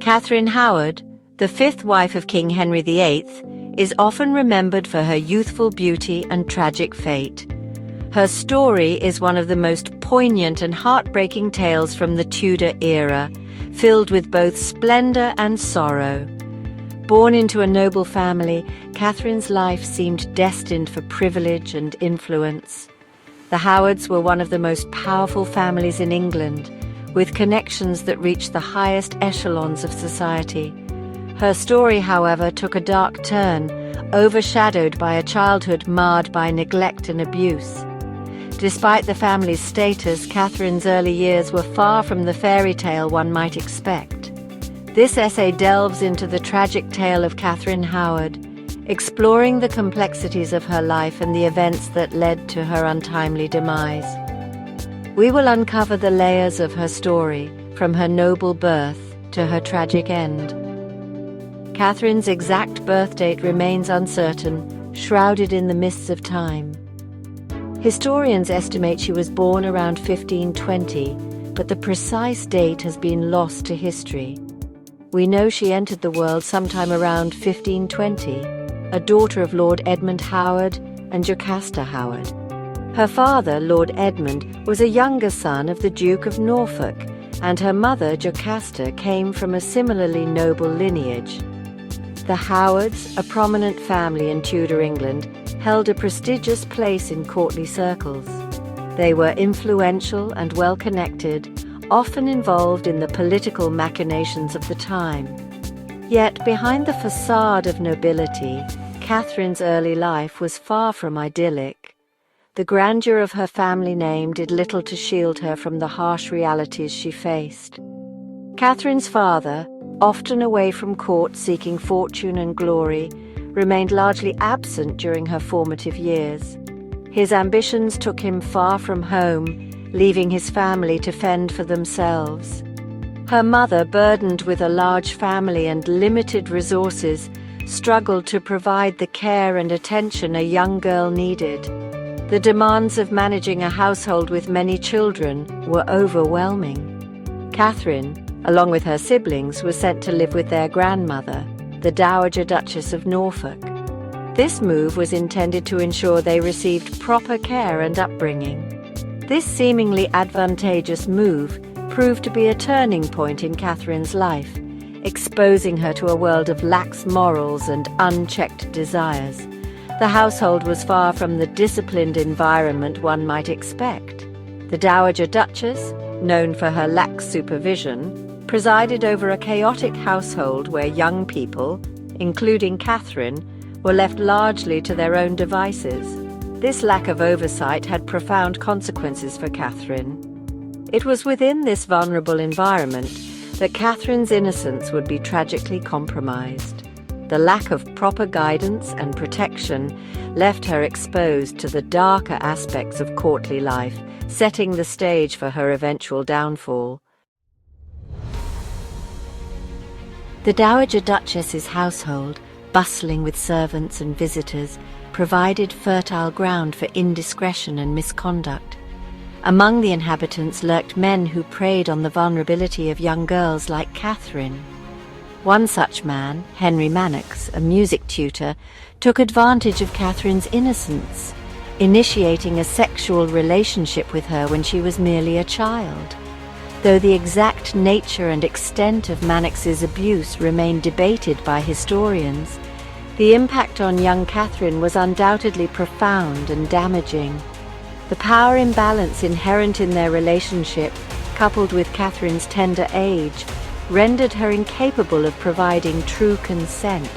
Catherine Howard, the fifth wife of King Henry VIII, is often remembered for her youthful beauty and tragic fate. Her story is one of the most poignant and heartbreaking tales from the Tudor era, filled with both splendor and sorrow. Born into a noble family, Catherine's life seemed destined for privilege and influence. The Howards were one of the most powerful families in England, with connections that reached the highest echelons of society. Her story, however, took a dark turn, overshadowed by a childhood marred by neglect and abuse. Despite the family's status, Catherine's early years were far from the fairy tale one might expect. This essay delves into the tragic tale of Catherine Howard, exploring the complexities of her life and the events that led to her untimely demise. We will uncover the layers of her story, from her noble birth to her tragic end. Catherine's exact birth date remains uncertain, shrouded in the mists of time. Historians estimate she was born around 1520, but the precise date has been lost to history. We know she entered the world sometime around 1520, a daughter of Lord Edmund Howard and Jocasta Howard. Her father, Lord Edmund, was a younger son of the Duke of Norfolk, and her mother, Jocasta, came from a similarly noble lineage. The Howards, a prominent family in Tudor England, held a prestigious place in courtly circles. They were influential and well-connected, often involved in the political machinations of the time. Yet behind the facade of nobility, Catherine's early life was far from idyllic. The grandeur of her family name did little to shield her from the harsh realities she faced. Catherine's father, often away from court seeking fortune and glory, remained largely absent during her formative years. His ambitions took him far from home, leaving his family to fend for themselves. Her mother, burdened with a large family and limited resources, struggled to provide the care and attention a young girl needed. The demands of managing a household with many children were overwhelming. Catherine, along with her siblings, was sent to live with their grandmother, the Dowager Duchess of Norfolk. This move was intended to ensure they received proper care and upbringing. This seemingly advantageous move proved to be a turning point in Catherine's life, exposing her to a world of lax morals and unchecked desires. The household was far from the disciplined environment one might expect. The Dowager Duchess, known for her lax supervision, presided over a chaotic household where young people, including Catherine, were left largely to their own devices. This lack of oversight had profound consequences for Catherine. It was within this vulnerable environment that Catherine's innocence would be tragically compromised. The lack of proper guidance and protection left her exposed to the darker aspects of courtly life, setting the stage for her eventual downfall. The Dowager Duchess's household, bustling with servants and visitors, provided fertile ground for indiscretion and misconduct. Among the inhabitants lurked men who preyed on the vulnerability of young girls like Catherine. One such man, Henry Mannix, a music tutor, took advantage of Catherine's innocence, initiating a sexual relationship with her when she was merely a child. Though the exact nature and extent of Mannix's abuse remain debated by historians, the impact on young Catherine was undoubtedly profound and damaging. The power imbalance inherent in their relationship, coupled with Catherine's tender age, rendered her incapable of providing true consent.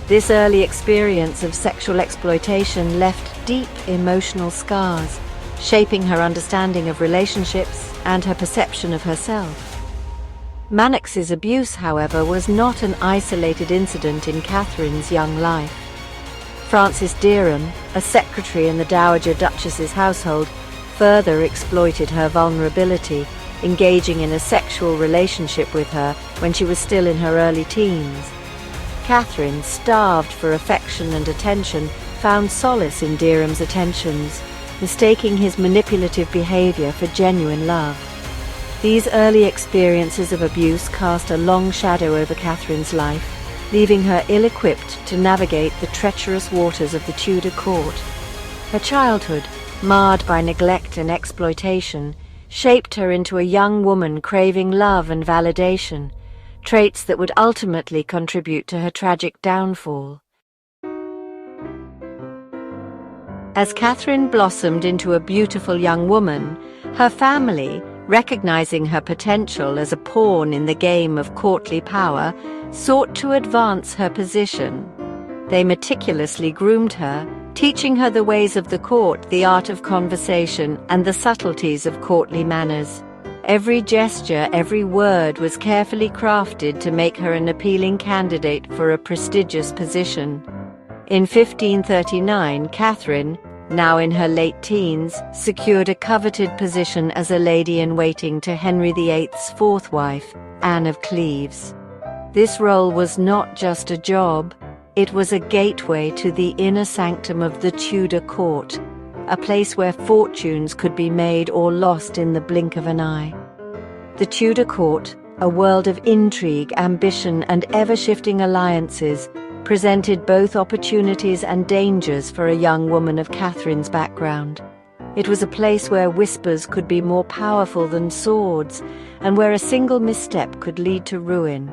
This early experience of sexual exploitation left deep emotional scars, shaping her understanding of relationships and her perception of herself. Mannix's abuse, however, was not an isolated incident in Catherine's young life. Francis Derham, a secretary in the Dowager Duchess's household, further exploited her vulnerability, engaging in a sexual relationship with her when she was still in her early teens. Catherine, starved for affection and attention, found solace in Derham's attentions, mistaking his manipulative behavior for genuine love. These early experiences of abuse cast a long shadow over Catherine's life, leaving her ill-equipped to navigate the treacherous waters of the Tudor court. Her childhood, marred by neglect and exploitation, shaped her into a young woman craving love and validation, traits that would ultimately contribute to her tragic downfall. As Catherine blossomed into a beautiful young woman, her family, recognizing her potential as a pawn in the game of courtly power, sought to advance her position. They meticulously groomed her, teaching her the ways of the court, the art of conversation, and the subtleties of courtly manners. Every gesture, every word was carefully crafted to make her an appealing candidate for a prestigious position. In 1539, Catherine, now in her late teens, secured a coveted position as a lady-in-waiting to Henry VIII's fourth wife, Anne of Cleves. This role was not just a job, it was a gateway to the inner sanctum of the Tudor court, a place where fortunes could be made or lost in the blink of an eye. The Tudor court, a world of intrigue, ambition, and ever-shifting alliances, presented both opportunities and dangers for a young woman of Catherine's background. It was a place where whispers could be more powerful than swords, and where a single misstep could lead to ruin.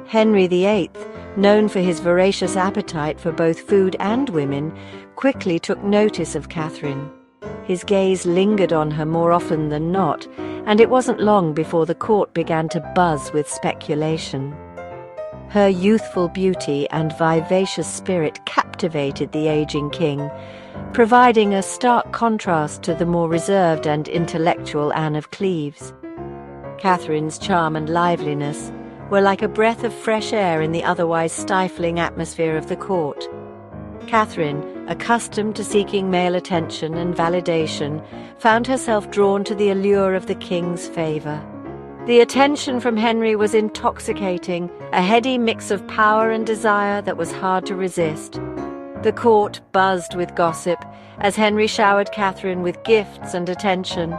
Henry VIII, known for his voracious appetite for both food and women, quickly took notice of Catherine. His gaze lingered on her more often than not, and it wasn't long before the court began to buzz with speculation. Her youthful beauty and vivacious spirit captivated the aging king, providing a stark contrast to the more reserved and intellectual Anne of Cleves. Catherine's charm and liveliness were like a breath of fresh air in the otherwise stifling atmosphere of the court. Catherine, accustomed to seeking male attention and validation, found herself drawn to the allure of the king's favor. The attention from Henry was intoxicating, a heady mix of power and desire that was hard to resist. The court buzzed with gossip as Henry showered Catherine with gifts and attention.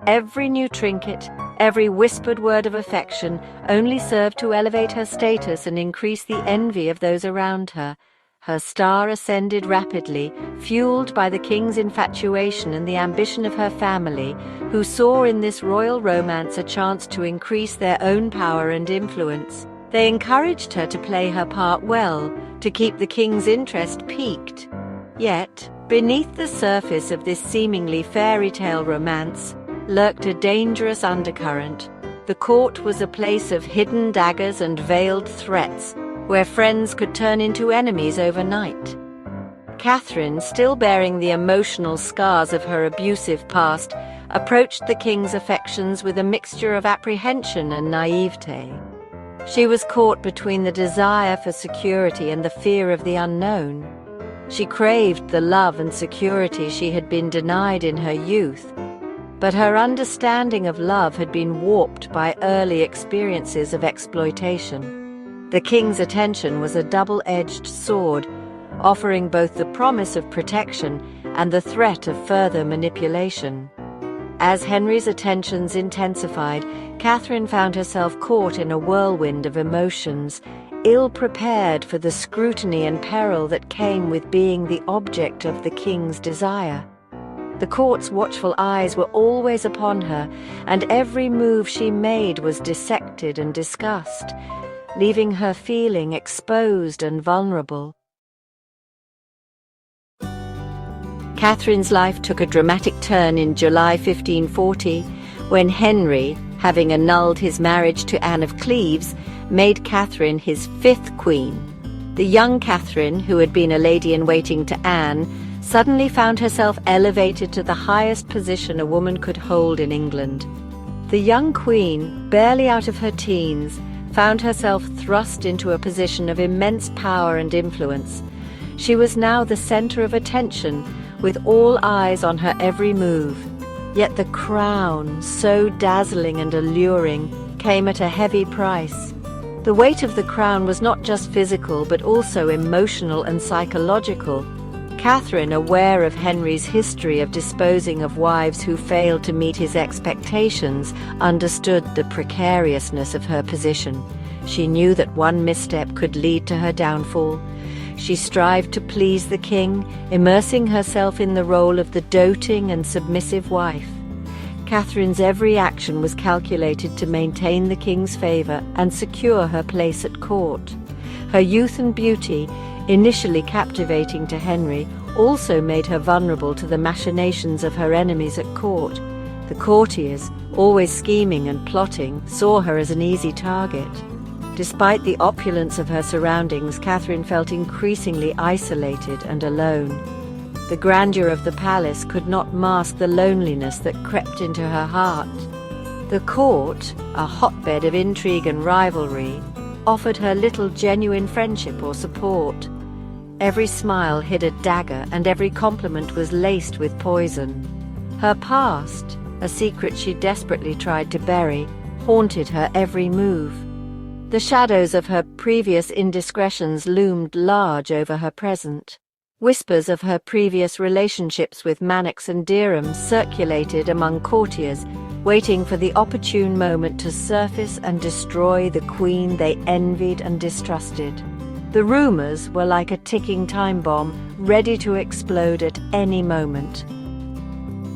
Every new trinket, every whispered word of affection only served to elevate her status and increase the envy of those around her. Her star ascended rapidly, fueled by the king's infatuation and the ambition of her family, who saw in this royal romance a chance to increase their own power and influence. They encouraged her to play her part well, to keep the king's interest piqued. Yet, beneath the surface of this seemingly fairy tale romance, lurked a dangerous undercurrent. The court was a place of hidden daggers and veiled threats, where friends could turn into enemies overnight. Catherine, still bearing the emotional scars of her abusive past, approached the king's affections with a mixture of apprehension and naivete. She was caught between the desire for security and the fear of the unknown. She craved the love and security she had been denied in her youth, but her understanding of love had been warped by early experiences of exploitation. The king's attention was a double-edged sword, offering both the promise of protection and the threat of further manipulation. As Henry's attentions intensified, Catherine found herself caught in a whirlwind of emotions, ill-prepared for the scrutiny and peril that came with being the object of the king's desire. The court's watchful eyes were always upon her, and every move she made was dissected and discussed, leaving her feeling exposed and vulnerable. Catherine's life took a dramatic turn in July 1540, when Henry, having annulled his marriage to Anne of Cleves, made Catherine his fifth queen. The young Catherine, who had been a lady-in-waiting to Anne, suddenly found herself elevated to the highest position a woman could hold in England. The young queen, barely out of her teens, found herself thrust into a position of immense power and influence. She was now the center of attention, with all eyes on her every move. Yet the crown, so dazzling and alluring, came at a heavy price. The weight of the crown was not just physical, but also emotional and psychological. Catherine, aware of Henry's history of disposing of wives who failed to meet his expectations, understood the precariousness of her position. She knew that one misstep could lead to her downfall. She strived to please the king, immersing herself in the role of the doting and submissive wife. Catherine's every action was calculated to maintain the king's favor and secure her place at court. Her youth and beauty, initially captivating to Henry, also made her vulnerable to the machinations of her enemies at court. The courtiers, always scheming and plotting, saw her as an easy target. Despite the opulence of her surroundings, Catherine felt increasingly isolated and alone. The grandeur of the palace could not mask the loneliness that crept into her heart. The court, a hotbed of intrigue and rivalry, offered her little genuine friendship or support. Every smile hid a dagger, and every compliment was laced with poison. Her past, a secret she desperately tried to bury, haunted her every move. The shadows of her previous indiscretions loomed large over her present. Whispers of her previous relationships with Manox and Derham circulated among courtiers, waiting for the opportune moment to surface and destroy the queen they envied and distrusted. The rumors were like a ticking time bomb, ready to explode at any moment.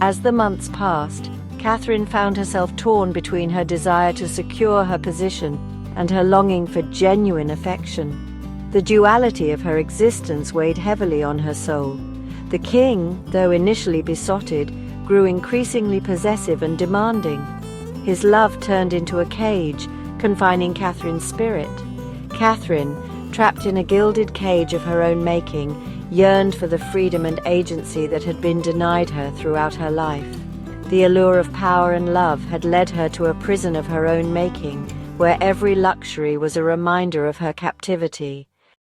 As the months passed, Catherine found herself torn between her desire to secure her position and her longing for genuine affection. The duality of her existence weighed heavily on her soul. The king, though initially besotted, grew increasingly possessive and demanding. His love turned into a cage, confining Catherine's spirit. Catherine, trapped in a gilded cage of her own making, yearned for the freedom and agency that had been denied her throughout her life. The allure of power and love had led her to a prison of her own making, where every luxury was a reminder of her captivity.